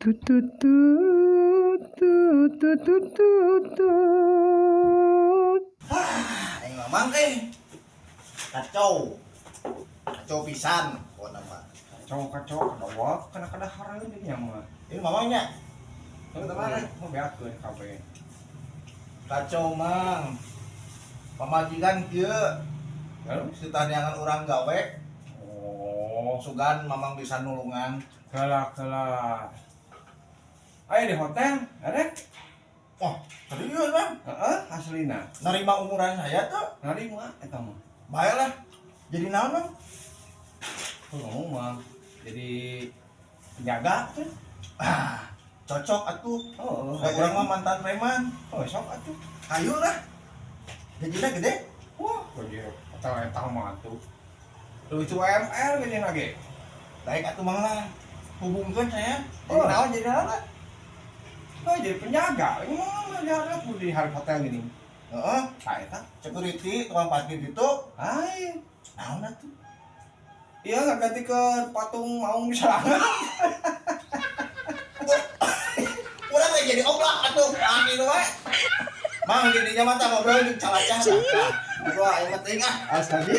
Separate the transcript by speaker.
Speaker 1: Tut tut tut tut tut tut tut tut.
Speaker 2: Aing mamang kacau pisan buat nama.
Speaker 3: Kacau kadawa kana hareun nya mah.
Speaker 2: Ini mamangnya
Speaker 3: Teman-teman mau beakeun kabeh.
Speaker 2: kacau mang. Pamajikan kieu
Speaker 3: Lalu
Speaker 2: ditanyakan orang gawe
Speaker 3: oh,
Speaker 2: sugan mamang bisa nulungan.
Speaker 3: kelak. Aya di hotel, ada?
Speaker 2: Oh, serius bang?
Speaker 3: Heeh, aslina.
Speaker 2: Nerima umuran saya tuh,
Speaker 3: Narima eta mah.
Speaker 2: baiklah. Jadi naon bang?
Speaker 3: Tuh ngomong mah. Jadi penjaga tuh.
Speaker 2: Ah, cocok atuh.
Speaker 3: Oh,
Speaker 2: Kayak orang mah mantan preman.
Speaker 3: Oh, sok atuh.
Speaker 2: Ayo lah. Gajinya gede.
Speaker 3: Wah, kaya eta mah atuh. Lucu UMR gini lagi.
Speaker 2: Baik atuh mang lah. Hubungkan saya. Jadi
Speaker 3: Oh.
Speaker 2: naon jadi naon lah.
Speaker 3: Oh, jadi penjaga. Ini mah ada di hari hotel gini.
Speaker 2: Heeh.
Speaker 3: Ka eta.
Speaker 2: Security tukang parkir gitu.
Speaker 3: Hai.
Speaker 2: Naon atuh?
Speaker 3: Iya nggak ganti ke patung maung misalnya.
Speaker 2: Udah kayak jadi oblak atuh. Lagi lu we. Mang di dinya mah tah ngobrol jeung calacah. Gua yang penting ah.
Speaker 3: Astaga.